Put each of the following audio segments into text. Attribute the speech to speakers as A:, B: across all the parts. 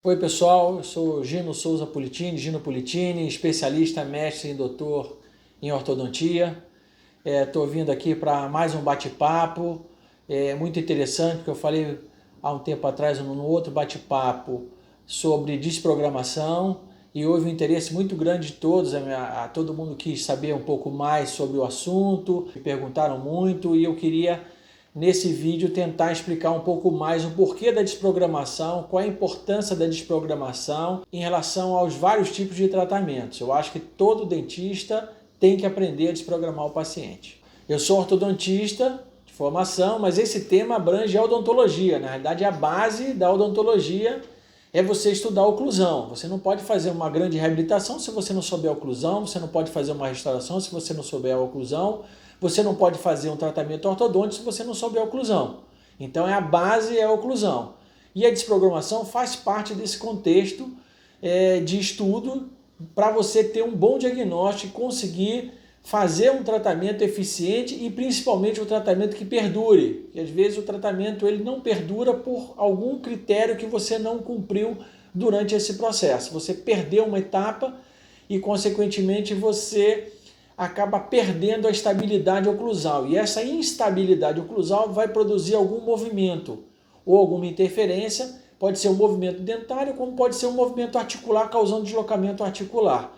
A: Oi pessoal, eu sou Gino Souza Politini, Gino Politini, especialista, mestre e doutor em ortodontia. Estou vindo aqui para mais um bate-papo, muito interessante, porque eu falei há um tempo atrás no outro bate-papo sobre desprogramação e houve um interesse muito grande de todos, todo mundo quis saber um pouco mais sobre o assunto, me perguntaram muito e eu queria nesse vídeo tentar explicar um pouco mais o porquê da desprogramação, qual a importância da desprogramação em relação aos vários tipos de tratamentos. Eu acho que todo dentista tem que aprender a desprogramar o paciente. Eu sou ortodontista de formação, mas esse tema abrange a odontologia. Na realidade, a base da odontologia é você estudar a oclusão. Você não pode fazer uma grande reabilitação se você não souber a oclusão, você não pode fazer uma restauração se você não souber a oclusão, você não pode fazer um tratamento ortodôntico se você não souber a oclusão. Então a base é a oclusão. E a desprogramação faz parte desse contexto de estudo para você ter um bom diagnóstico e conseguir fazer um tratamento eficiente e principalmente um tratamento que perdure. E às vezes o tratamento ele não perdura por algum critério que você não cumpriu durante esse processo. Você perdeu uma etapa e consequentemente você acaba perdendo a estabilidade oclusal. E essa instabilidade oclusal vai produzir algum movimento ou alguma interferência. Pode ser um movimento dentário, como pode ser um movimento articular causando deslocamento articular.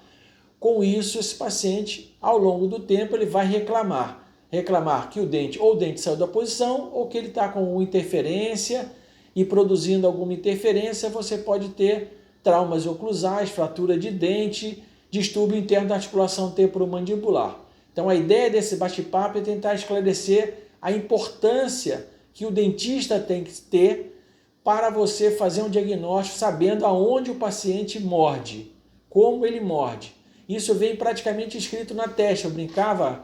A: Com isso, esse paciente, ao longo do tempo, ele vai reclamar que o dente saiu da posição ou que ele está com interferência e produzindo alguma interferência, você pode ter traumas oclusais, fratura de dente, distúrbio interno da articulação temporomandibular. Então a ideia desse bate-papo é tentar esclarecer a importância que o dentista tem que ter para você fazer um diagnóstico sabendo aonde o paciente morde, como ele morde. Isso vem praticamente escrito na testa. Eu brincava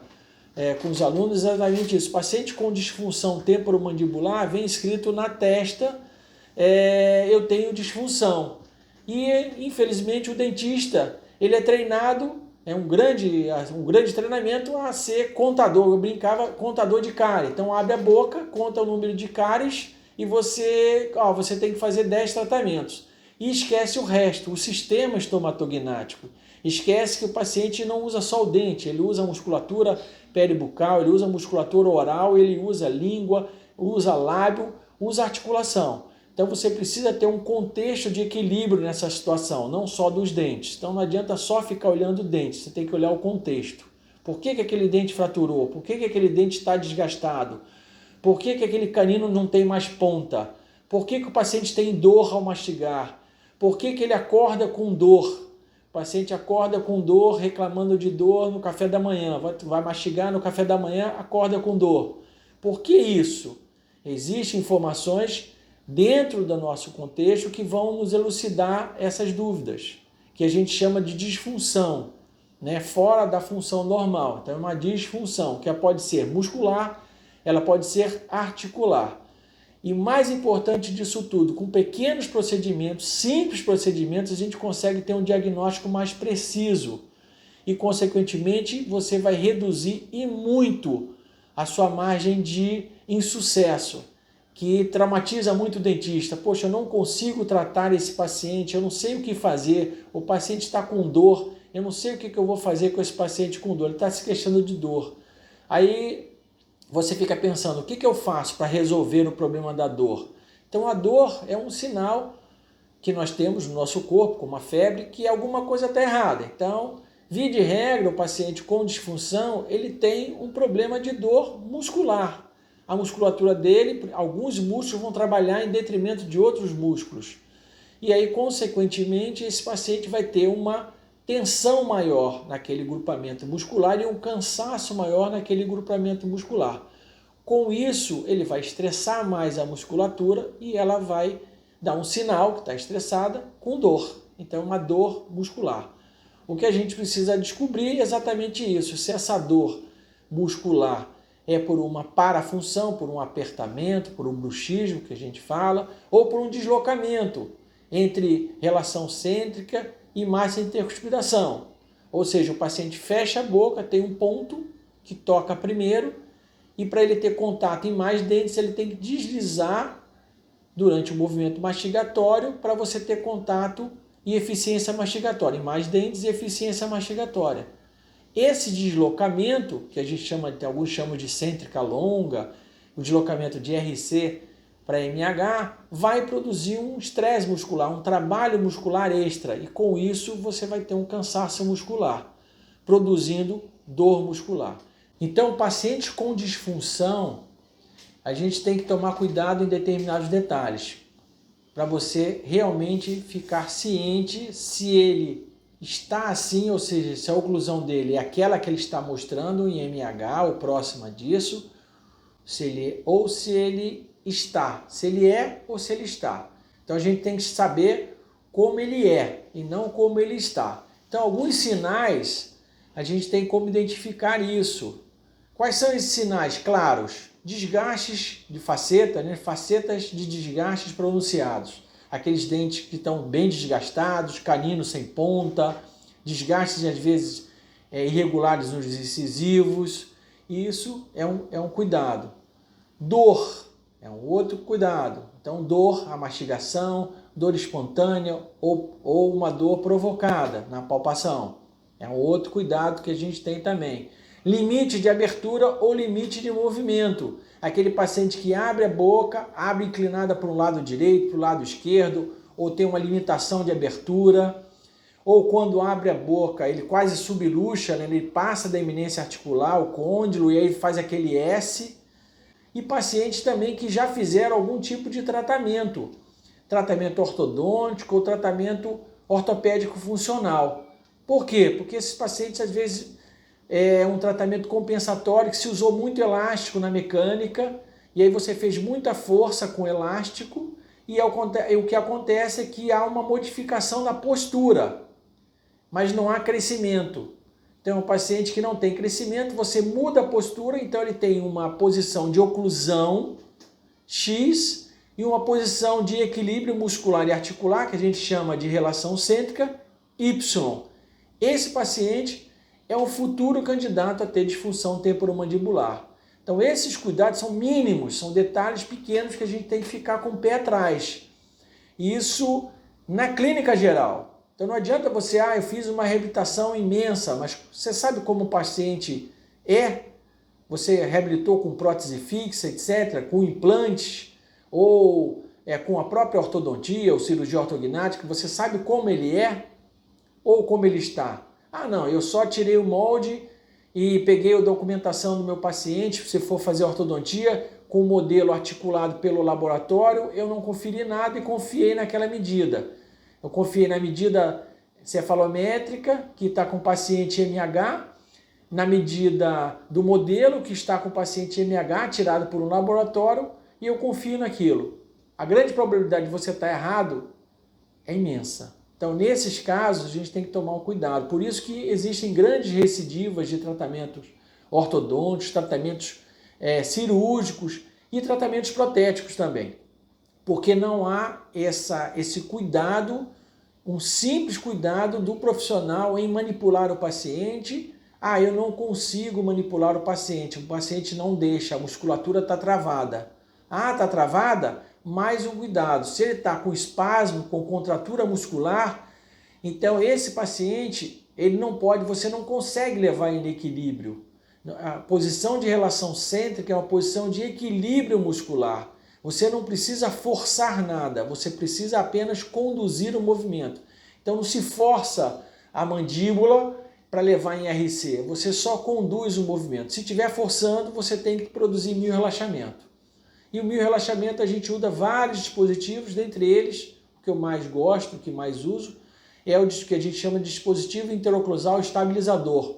A: com os alunos exatamente isso. Paciente com disfunção temporomandibular vem escrito na testa, eu tenho disfunção. E infelizmente o dentista ele é treinado, um grande treinamento a ser contador. Eu brincava, contador de cárie. Então abre a boca, conta o número de cáries e você tem que fazer 10 tratamentos. E esquece o resto, o sistema estomatognático. Esquece que o paciente não usa só o dente, ele usa a musculatura peribucal, ele usa a musculatura oral, ele usa língua, usa lábio, usa articulação. Então você precisa ter um contexto de equilíbrio nessa situação, não só dos dentes. Então não adianta só ficar olhando o dente, você tem que olhar o contexto. Por que aquele dente fraturou? Por que aquele dente está desgastado? Por que aquele canino não tem mais ponta? Por que o paciente tem dor ao mastigar? Por que ele acorda com dor? O paciente acorda com dor, reclamando de dor no café da manhã. Vai mastigar no café da manhã, acorda com dor. Por que isso? Existem informações dentro do nosso contexto que vão nos elucidar essas dúvidas, que a gente chama de disfunção, fora da função normal. Então é uma disfunção que pode ser muscular, ela pode ser articular. E mais importante disso tudo, com pequenos procedimentos, simples procedimentos, a gente consegue ter um diagnóstico mais preciso. E, consequentemente, você vai reduzir e muito a sua margem de insucesso, que traumatiza muito o dentista. Poxa, eu não consigo tratar esse paciente, eu não sei o que fazer, o paciente está com dor, eu não sei o que eu vou fazer com esse paciente com dor, ele está se queixando de dor. Aí você fica pensando, o que eu faço para resolver o problema da dor? Então a dor é um sinal que nós temos no nosso corpo, como a febre, que alguma coisa está errada. Então, via de regra, o paciente com disfunção, ele tem um problema de dor muscular. A musculatura dele, alguns músculos vão trabalhar em detrimento de outros músculos. E aí, consequentemente, esse paciente vai ter uma tensão maior naquele grupamento muscular e um cansaço maior naquele grupamento muscular. Com isso, ele vai estressar mais a musculatura e ela vai dar um sinal que está estressada com dor. Então, uma dor muscular. O que a gente precisa descobrir é exatamente isso, se essa dor muscular é por uma parafunção, por um apertamento, por um bruxismo que a gente fala, ou por um deslocamento entre relação cêntrica e massa intercuspiração. Ou seja, o paciente fecha a boca, tem um ponto que toca primeiro e para ele ter contato em mais dentes ele tem que deslizar durante o movimento mastigatório para você ter contato e eficiência mastigatória, mais dentes e eficiência mastigatória. Esse deslocamento, que a gente chama, alguns chamam de cêntrica longa, o deslocamento de RC para MH, vai produzir um estresse muscular, um trabalho muscular extra, e com isso você vai ter um cansaço muscular, produzindo dor muscular. Então, pacientes com disfunção, a gente tem que tomar cuidado em determinados detalhes, para você realmente ficar ciente se ele está assim, ou seja, se a oclusão dele é aquela que ele está mostrando em MH ou próxima disso, se ele está, se ele é ou se ele está. Então a gente tem que saber como ele é e não como ele está. Então alguns sinais a gente tem como identificar isso. Quais são esses sinais claros? Desgastes de faceta, né? Facetas de desgastes pronunciados. Aqueles dentes que estão bem desgastados, canino sem ponta, desgastes às vezes irregulares nos incisivos. Isso é um cuidado. Dor é um outro cuidado. Então, dor, a mastigação, dor espontânea ou uma dor provocada na palpação. É um outro cuidado que a gente tem também. Limite de abertura ou limite de movimento. Aquele paciente que abre a boca, abre inclinada para o lado direito, para o lado esquerdo, ou tem uma limitação de abertura. Ou quando abre a boca, ele quase subluxa, né? Ele passa da eminência articular, o côndilo, e aí faz aquele S. E pacientes também que já fizeram algum tipo de tratamento ortodôntico ou tratamento ortopédico funcional. Por quê? Porque esses pacientes, às vezes, é um tratamento compensatório que se usou muito elástico na mecânica, e aí você fez muita força com elástico, e o que acontece é que há uma modificação da postura, mas não há crescimento. Então, um paciente que não tem crescimento, você muda a postura, então ele tem uma posição de oclusão X e uma posição de equilíbrio muscular e articular, que a gente chama de relação cêntrica, Y. Esse paciente é um futuro candidato a ter disfunção temporomandibular. Então, esses cuidados são mínimos, são detalhes pequenos que a gente tem que ficar com o pé atrás. Isso na clínica geral. Então não adianta você, eu fiz uma reabilitação imensa, mas você sabe como o paciente é? Você reabilitou com prótese fixa, etc., com implantes, ou com a própria ortodontia ou cirurgia ortognática, você sabe como ele é ou como ele está? Não, eu só tirei o molde e peguei a documentação do meu paciente, se for fazer ortodontia, com o modelo articulado pelo laboratório, eu não conferi nada e confiei naquela medida. Eu confiei na medida cefalométrica, que está com o paciente MH, na medida do modelo, que está com o paciente MH, tirado por um laboratório, e eu confio naquilo. A grande probabilidade de você estar errado é imensa. Então, nesses casos, a gente tem que tomar um cuidado. Por isso que existem grandes recidivas de tratamentos ortodônticos, tratamentos cirúrgicos e tratamentos protéticos também. Porque não há esse cuidado, um simples cuidado do profissional em manipular o paciente. Eu não consigo manipular o paciente não deixa, a musculatura está travada. Está travada? Mais um cuidado. Se ele está com espasmo, com contratura muscular, então esse paciente, você não consegue levar em equilíbrio. A posição de relação cêntrica é uma posição de equilíbrio muscular. Você não precisa forçar nada, você precisa apenas conduzir o movimento. Então não se força a mandíbula para levar em RC, você só conduz o movimento. Se estiver forçando, você tem que produzir miorrelaxamento. E o miorrelaxamento a gente usa vários dispositivos, dentre eles, o que eu mais gosto, o que mais uso, é o que a gente chama de dispositivo interoclusal estabilizador,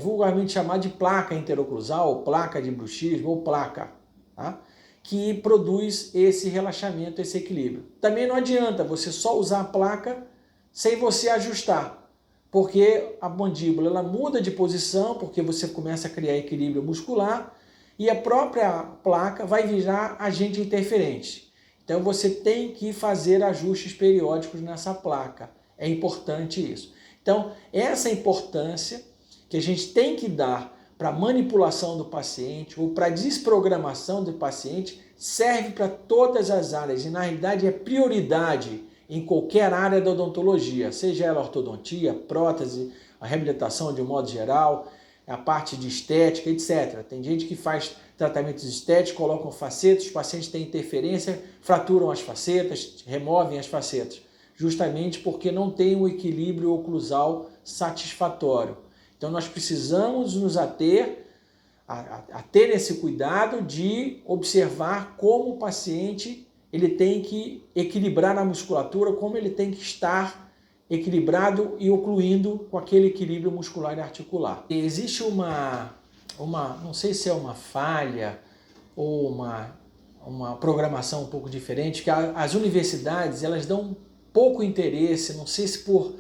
A: vulgarmente chamado de placa interoclusal, ou placa de bruxismo, ou placa, tá? Que produz esse relaxamento, esse equilíbrio. Também não adianta você só usar a placa sem você ajustar, porque a mandíbula ela muda de posição, porque você começa a criar equilíbrio muscular, e a própria placa vai virar agente interferente. Então você tem que fazer ajustes periódicos nessa placa. É importante isso. Então, essa importância que a gente tem que dar para a manipulação do paciente ou para a desprogramação do paciente serve para todas as áreas e na realidade é prioridade em qualquer área da odontologia, seja ela ortodontia, prótese, a reabilitação de um modo geral, a parte de estética, etc. Tem gente que faz tratamentos estéticos, colocam facetas, os pacientes têm interferência, fraturam as facetas, removem as facetas, justamente porque não tem um equilíbrio oclusal satisfatório. Então nós precisamos nos ater a ter esse cuidado de observar como o paciente ele tem que equilibrar a musculatura, como ele tem que estar equilibrado e ocluindo com aquele equilíbrio muscular e articular. E existe não sei se é uma falha ou uma programação um pouco diferente, que as universidades elas dão pouco interesse, não sei se por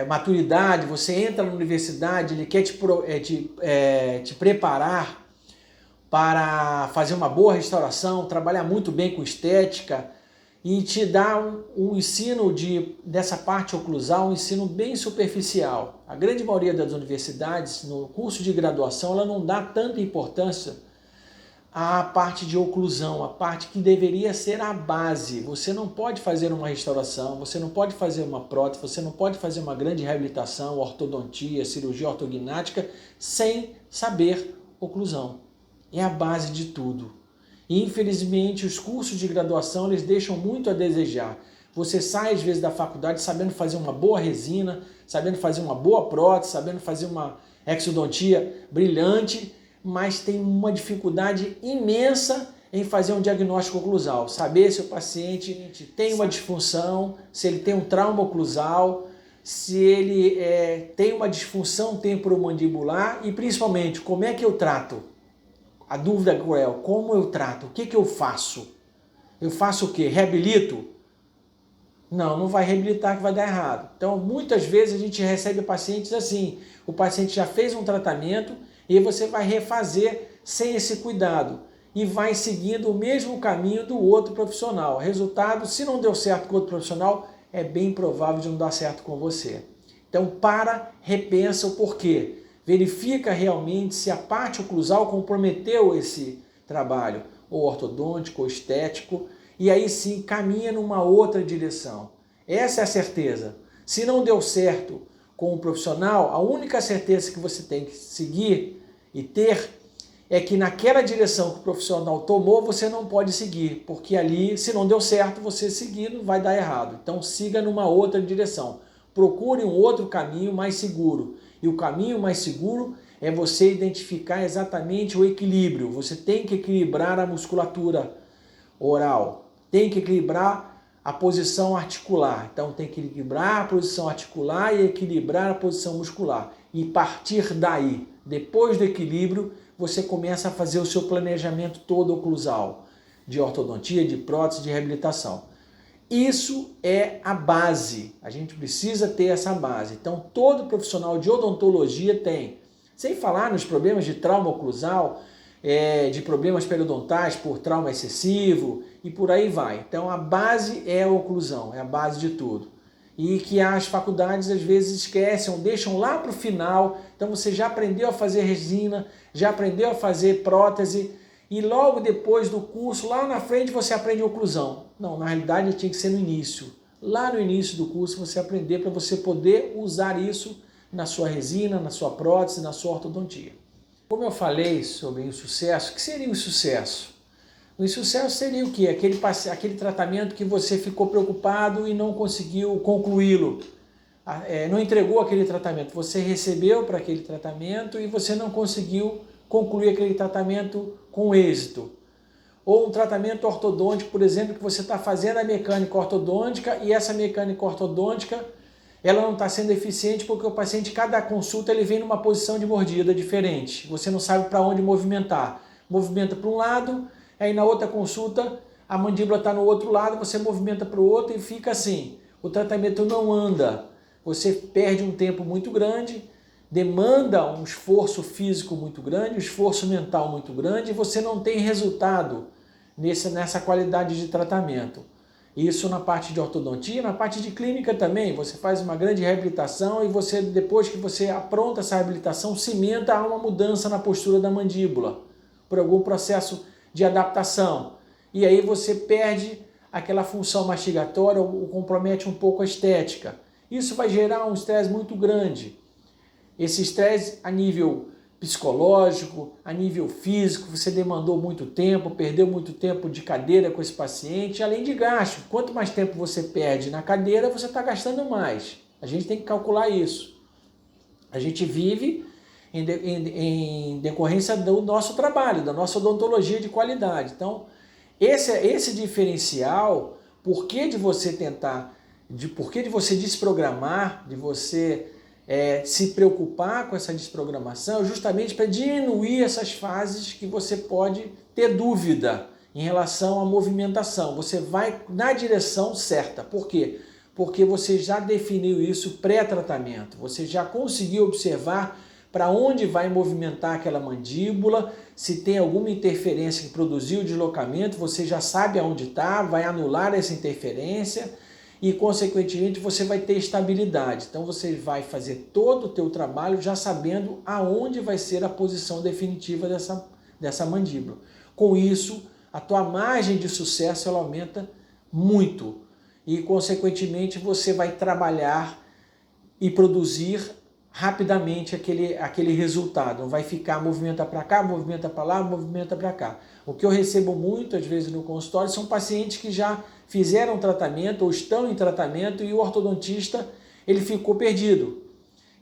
A: maturidade, você entra na universidade, ele quer te preparar para fazer uma boa restauração, trabalhar muito bem com estética e te dá um ensino dessa parte oclusal, um ensino bem superficial. A grande maioria das universidades, no curso de graduação, ela não dá tanta importância à parte de oclusão, a parte que deveria ser a base. Você não pode fazer uma restauração, você não pode fazer uma prótese, você não pode fazer uma grande reabilitação, ortodontia, cirurgia ortognática, sem saber oclusão. É a base de tudo. E, infelizmente, os cursos de graduação eles deixam muito a desejar. Você sai, às vezes, da faculdade sabendo fazer uma boa resina, sabendo fazer uma boa prótese, sabendo fazer uma exodontia brilhante, mas tem uma dificuldade imensa em fazer um diagnóstico oclusal. Saber se o paciente tem uma disfunção, se ele tem um trauma oclusal, se ele tem uma disfunção temporomandibular e, principalmente, como é que eu trato? A dúvida cruel, como eu trato? O que eu faço? Eu faço o quê? Reabilito? Não, não vai reabilitar que vai dar errado. Então, muitas vezes a gente recebe pacientes assim, o paciente já fez um tratamento e você vai refazer sem esse cuidado e vai seguindo o mesmo caminho do outro profissional. Resultado, se não deu certo com o outro profissional, é bem provável de não dar certo com você. Então, repensa o porquê. Verifica realmente se a parte oclusal comprometeu esse trabalho, ou ortodôntico, ou estético, e aí sim caminha numa outra direção. Essa é a certeza. Se não deu certo com o profissional, a única certeza que você tem que seguir e ter é que naquela direção que o profissional tomou, você não pode seguir, porque ali, se não deu certo, você seguir não vai dar errado. Então siga numa outra direção. Procure um outro caminho mais seguro. E o caminho mais seguro é você identificar exatamente o equilíbrio. Você tem que equilibrar a musculatura oral, tem que equilibrar a posição articular. Então tem que equilibrar a posição articular e equilibrar a posição muscular. E partir daí, depois do equilíbrio, você começa a fazer o seu planejamento todo oclusal, de ortodontia, de prótese, de reabilitação. Isso é a base, a gente precisa ter essa base. Então todo profissional de odontologia tem, sem falar nos problemas de trauma oclusal, de problemas periodontais por trauma excessivo e por aí vai. Então a base é a oclusão, é a base de tudo. E que as faculdades às vezes esquecem ou deixam lá para o final. Então você já aprendeu a fazer resina, já aprendeu a fazer prótese, e logo depois do curso, lá na frente, você aprende oclusão. Não, na realidade tinha que ser no início. Lá no início do curso você aprender para você poder usar isso na sua resina, na sua prótese, na sua ortodontia. Como eu falei sobre insucesso, o que seria o insucesso? O insucesso seria o quê? Aquele tratamento que você ficou preocupado e não conseguiu concluí-lo. Não entregou aquele tratamento. Você recebeu para aquele tratamento e você não conseguiu concluir aquele tratamento com êxito. Ou um tratamento ortodôntico, por exemplo, que você está fazendo a mecânica ortodôntica e essa mecânica ortodôntica ela não está sendo eficiente porque o paciente, cada consulta, ele vem numa posição de mordida diferente. Você não sabe para onde movimentar. Movimenta para um lado, aí na outra consulta a mandíbula está no outro lado, você movimenta para o outro e fica assim. O tratamento não anda. Você perde um tempo muito grande, demanda um esforço físico muito grande, um esforço mental muito grande e você não tem resultado nessa qualidade de tratamento. Isso na parte de ortodontia, na parte de clínica também. Você faz uma grande reabilitação e você, depois que você apronta essa reabilitação, cimenta uma mudança na postura da mandíbula. por algum processo de adaptação. E aí você perde aquela função mastigatória ou compromete um pouco a estética. Isso vai gerar um estresse muito grande. Esse estresse a nível psicológico, a nível físico, você demandou muito tempo, perdeu muito tempo de cadeira com esse paciente, além de gasto. Quanto mais tempo você perde na cadeira, você está gastando mais. A gente tem que calcular isso. A gente vive em decorrência do nosso trabalho, da nossa odontologia de qualidade. Então, esse diferencial, por que de você desprogramar, de você se preocupar com essa desprogramação, justamente para diminuir essas fases que você pode ter dúvida em relação à movimentação. Você vai na direção certa. Por quê? Porque você já definiu isso pré-tratamento. Você já conseguiu observar para onde vai movimentar aquela mandíbula, se tem alguma interferência que produziu o deslocamento, você já sabe aonde está, vai anular essa interferência e, consequentemente, você vai ter estabilidade. Então, você vai fazer todo o teu trabalho já sabendo aonde vai ser a posição definitiva dessa mandíbula. Com isso, a tua margem de sucesso ela aumenta muito e, consequentemente, você vai trabalhar e produzir rapidamente aquele resultado. Não vai ficar movimenta para cá, movimenta para lá, movimenta para cá. O que eu recebo muitas vezes no consultório são pacientes que já fizeram tratamento ou estão em tratamento e o ortodontista ele ficou perdido.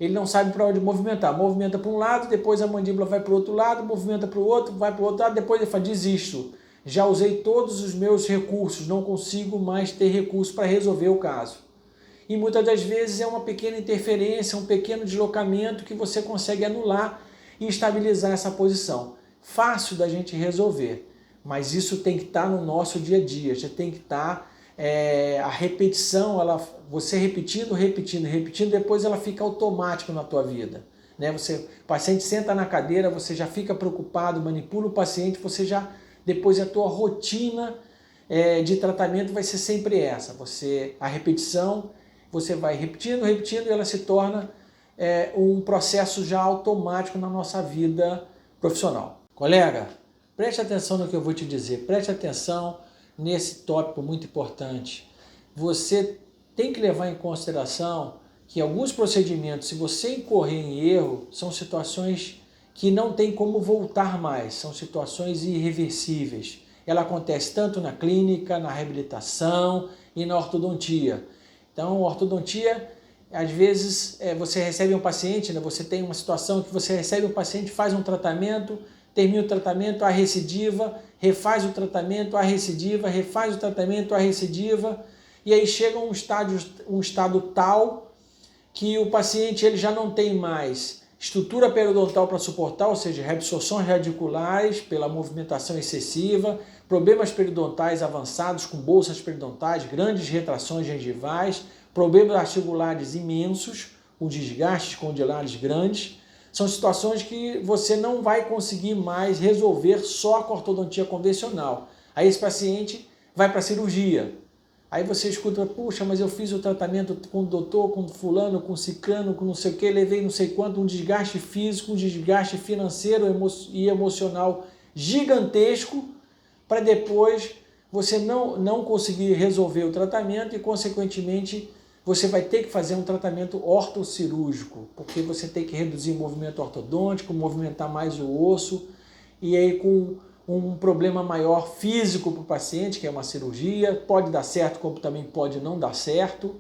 A: Ele não sabe para onde movimentar. Movimenta para um lado, depois a mandíbula vai para o outro lado, movimenta para o outro, vai para o outro lado, depois ele fala, desisto. Já usei todos os meus recursos, não consigo mais ter recurso para resolver o caso. E muitas das vezes é uma pequena interferência, um pequeno deslocamento que você consegue anular e estabilizar essa posição. Fácil da gente resolver, mas isso tem que estar no nosso dia a dia, já tem que estar a repetição, você repetindo, depois ela fica automática na tua vida. Né? O paciente senta na cadeira, você já fica preocupado, manipula o paciente, depois a tua rotina de tratamento vai ser sempre essa, a repetição, você vai repetindo e ela se torna um processo já automático na nossa vida profissional. Colega, preste atenção no que eu vou te dizer, preste atenção nesse tópico muito importante. Você tem que levar em consideração que alguns procedimentos, se você incorrer em erro, são situações que não tem como voltar mais, são situações irreversíveis. Ela acontece tanto na clínica, na reabilitação e na ortodontia. Então, ortodontia, às vezes você recebe um paciente, né? Você tem uma situação que você recebe um paciente, faz um tratamento, termina o tratamento, há recidiva, refaz o tratamento, há recidiva, refaz o tratamento, há recidiva, e aí chega um estado tal que o paciente ele já não tem mais estrutura periodontal para suportar, ou seja, reabsorções radiculares pela movimentação excessiva, problemas periodontais avançados com bolsas periodontais, grandes retrações gengivais, problemas articulares imensos, com desgastes condylares grandes. São situações que você não vai conseguir mais resolver só com a ortodontia convencional. Aí esse paciente vai para a cirurgia. Aí você escuta, puxa, mas eu fiz o tratamento com o doutor, com fulano, com ciclano, com não sei o que, levei não sei quanto, um desgaste físico, um desgaste financeiro e emocional gigantesco, para depois você não conseguir resolver o tratamento e, consequentemente, você vai ter que fazer um tratamento ortocirúrgico, porque você tem que reduzir o movimento ortodôntico, movimentar mais o osso, e aí com um problema maior físico para o paciente, que é uma cirurgia, pode dar certo, como também pode não dar certo,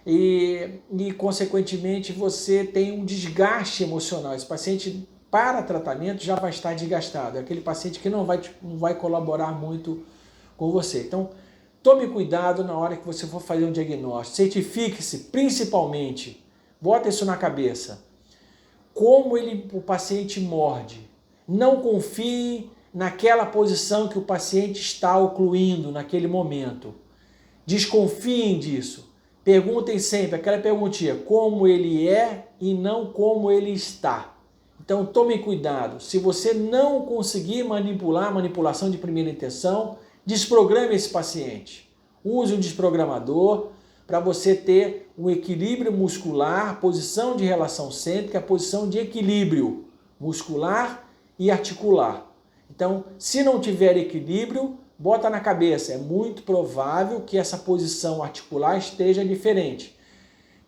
A: e consequentemente você tem um desgaste emocional. Esse paciente, para tratamento, já vai estar desgastado, é aquele paciente que não vai colaborar muito com você. Então, tome cuidado na hora que você for fazer um diagnóstico, certifique-se, principalmente, bota isso na cabeça, como o paciente morde. Não confie naquela posição que o paciente está ocluindo naquele momento. Desconfiem disso. Perguntem sempre aquela perguntinha, como ele é e não como ele está. Então tome cuidado. Se você não conseguir manipulação de primeira intenção, desprograme esse paciente. Use um desprogramador para você ter um equilíbrio muscular, posição de relação cêntrica, posição de equilíbrio muscular e articular. Então, se não tiver equilíbrio, bota na cabeça, é muito provável que essa posição articular esteja diferente.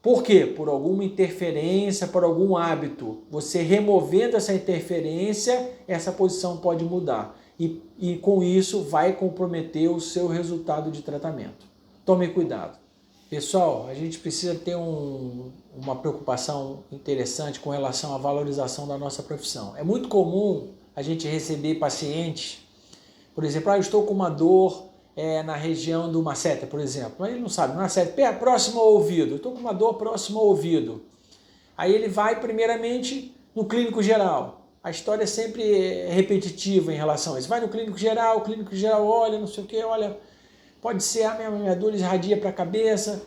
A: Por quê? Por alguma interferência, por algum hábito. Você removendo essa interferência, essa posição pode mudar. E com isso vai comprometer o seu resultado de tratamento. Tome cuidado. Pessoal, a gente precisa ter uma preocupação interessante com relação à valorização da nossa profissão. É muito comum a gente receber pacientes, por exemplo, eu estou com uma dor na região do masseter, por exemplo. Mas ele não sabe, masseter, próximo ao ouvido. Eu estou com uma dor próximo ao ouvido. Aí ele vai primeiramente no clínico geral. A história é sempre repetitiva em relação a isso. Vai no clínico geral, o clínico geral olha, não sei o que, olha, pode ser a minha dor irradia para a cabeça,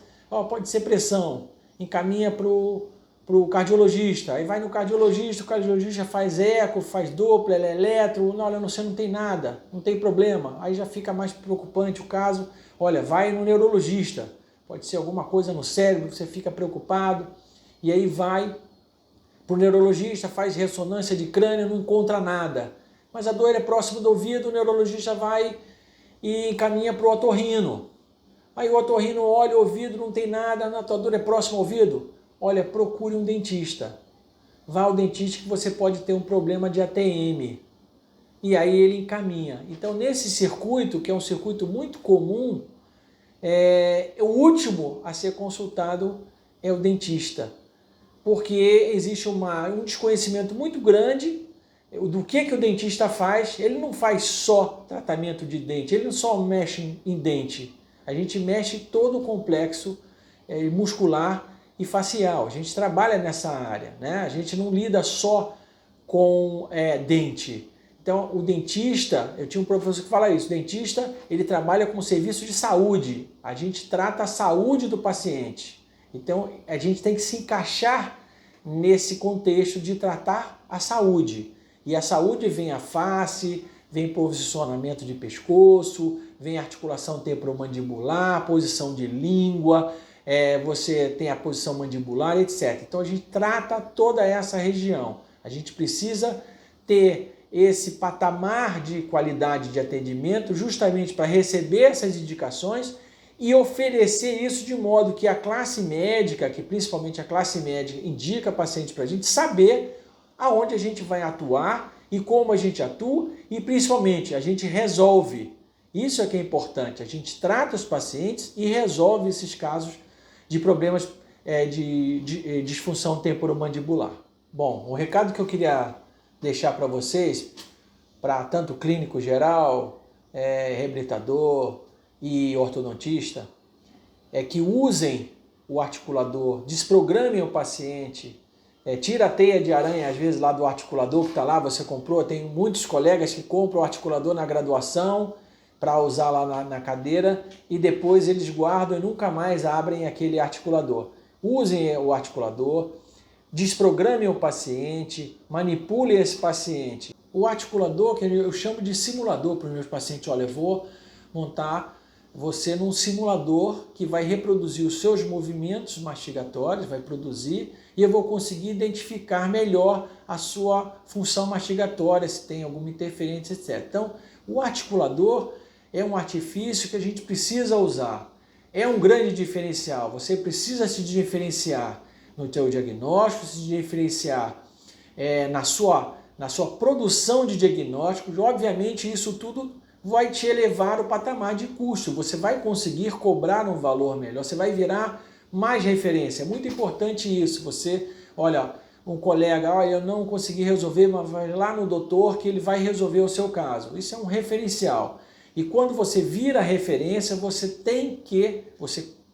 A: pode ser pressão, encaminha para o cardiologista, aí vai no cardiologista, o cardiologista faz eco, faz Doppler, eletro, olha, você não tem nada, não tem problema, aí já fica mais preocupante o caso, olha, vai no neurologista, pode ser alguma coisa no cérebro, você fica preocupado, e aí vai para o neurologista, faz ressonância de crânio, não encontra nada, mas a dor é próxima do ouvido, o neurologista vai e encaminha para o otorrino, aí o otorrino olha o ouvido, não tem nada, a tua dor é próxima ao ouvido, olha, procure um dentista. Vá ao dentista que você pode ter um problema de ATM. E aí ele encaminha. Então, nesse circuito, que é um circuito muito comum, o último a ser consultado é o dentista. Porque existe um desconhecimento muito grande do que o dentista faz. Ele não faz só tratamento de dente, ele não só mexe em dente. A gente mexe todo o complexo muscular e facial. A gente trabalha nessa área, né? A gente não lida só com dente. Então, o dentista, eu tinha um professor que fala isso, o dentista, ele trabalha com serviço de saúde. A gente trata a saúde do paciente. Então, a gente tem que se encaixar nesse contexto de tratar a saúde. E a saúde vem a face, vem posicionamento de pescoço, vem articulação temporomandibular, posição de língua, você tem a posição mandibular, etc. Então a gente trata toda essa região. A gente precisa ter esse patamar de qualidade de atendimento justamente para receber essas indicações e oferecer isso de modo que a classe médica, que principalmente a classe médica indica paciente para a gente saber aonde a gente vai atuar e como a gente atua e principalmente a gente resolve. Isso é que é importante, a gente trata os pacientes e resolve esses casos de problemas de disfunção temporomandibular. Bom, o recado que eu queria deixar para vocês, para tanto clínico geral, reabilitador e ortodontista, é que usem o articulador, desprogramem o paciente, tira a teia de aranha às vezes lá do articulador que está lá, você comprou, tem muitos colegas que compram o articulador na graduação, para usar lá na cadeira e depois eles guardam e nunca mais abrem aquele articulador. Usem o articulador, desprogramem o paciente, manipulem esse paciente. O articulador, que eu chamo de simulador para os meus pacientes, olha, eu vou montar você num simulador que vai reproduzir os seus movimentos mastigatórios, vai produzir, e eu vou conseguir identificar melhor a sua função mastigatória, se tem alguma interferência, etc. Então, o articulador é um artifício que a gente precisa usar. É um grande diferencial. Você precisa se diferenciar no seu diagnóstico, se diferenciar na sua produção de diagnósticos. Obviamente, isso tudo vai te elevar o patamar de custo. Você vai conseguir cobrar um valor melhor. Você vai virar mais referência. É muito importante isso. Você, olha, um colega, olha, eu não consegui resolver, mas vai lá no doutor que ele vai resolver o seu caso. Isso é um referencial. E quando você vira referência, você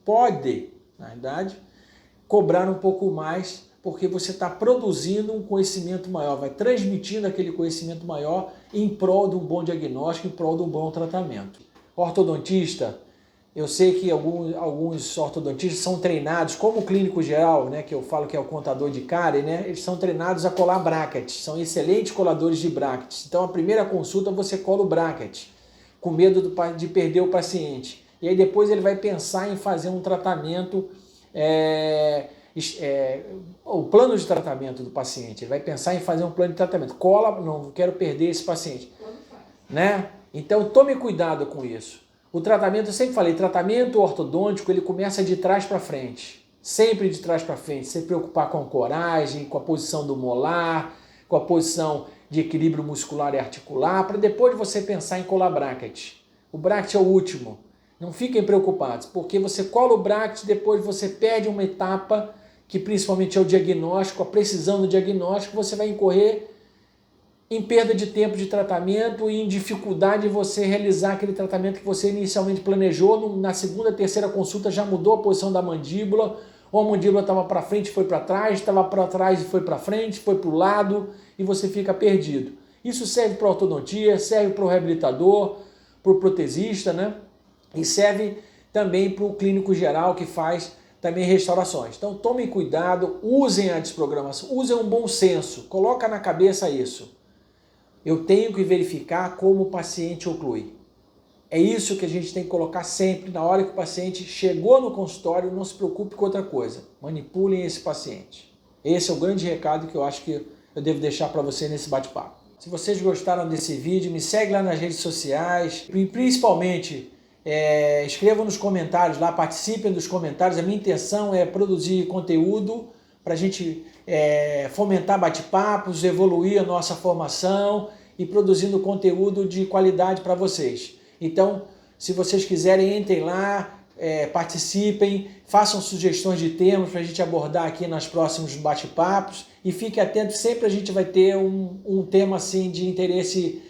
A: pode, na verdade, cobrar um pouco mais, porque você está produzindo um conhecimento maior, vai transmitindo aquele conhecimento maior em prol de um bom diagnóstico, em prol de um bom tratamento. Ortodontista, eu sei que alguns ortodontistas são treinados, como o clínico geral, né, que eu falo que é o contador de cárie, né, eles são treinados a colar brackets, são excelentes coladores de brackets. Então a primeira consulta você cola o bracket, com medo de perder o paciente. E aí depois ele vai pensar em fazer um tratamento, o plano de tratamento do paciente. Ele vai pensar em fazer um plano de tratamento. Cola, não quero perder esse paciente. né? Então tome cuidado com isso. O tratamento, eu sempre falei, tratamento ortodôntico, ele começa de trás para frente. Sempre de trás para frente. Se preocupar com a coragem, com a posição do molar, com a posição de equilíbrio muscular e articular, para depois você pensar em colar bracket. O bracket é o último. Não fiquem preocupados, porque você cola o bracket, depois você perde uma etapa, que principalmente é o diagnóstico, a precisão do diagnóstico, você vai incorrer em perda de tempo de tratamento e em dificuldade de você realizar aquele tratamento que você inicialmente planejou. Na segunda, terceira consulta já mudou a posição da mandíbula, ou a mandíbula estava para frente e foi para trás, estava para trás e foi para frente, foi para o lado e você fica perdido. Isso serve para a ortodontia, serve para o reabilitador, para o protesista, né? E serve também para o clínico geral que faz também restaurações. Então tomem cuidado, usem a desprogramação, usem um bom senso, coloca na cabeça isso. Eu tenho que verificar como o paciente oclui. É isso que a gente tem que colocar sempre na hora que o paciente chegou no consultório, não se preocupe com outra coisa. Manipulem esse paciente. Esse é o grande recado que eu acho que eu devo deixar para você nesse bate-papo. Se vocês gostaram desse vídeo, me segue lá nas redes sociais e principalmente escrevam nos comentários lá, participem dos comentários. A minha intenção é produzir conteúdo para a gente fomentar bate-papos, evoluir a nossa formação e produzindo conteúdo de qualidade para vocês. Então, se vocês quiserem, entrem lá, participem, façam sugestões de temas para a gente abordar aqui nos próximos bate-papos e fique atento, sempre a gente vai ter um tema assim de interesse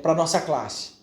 A: para a nossa classe.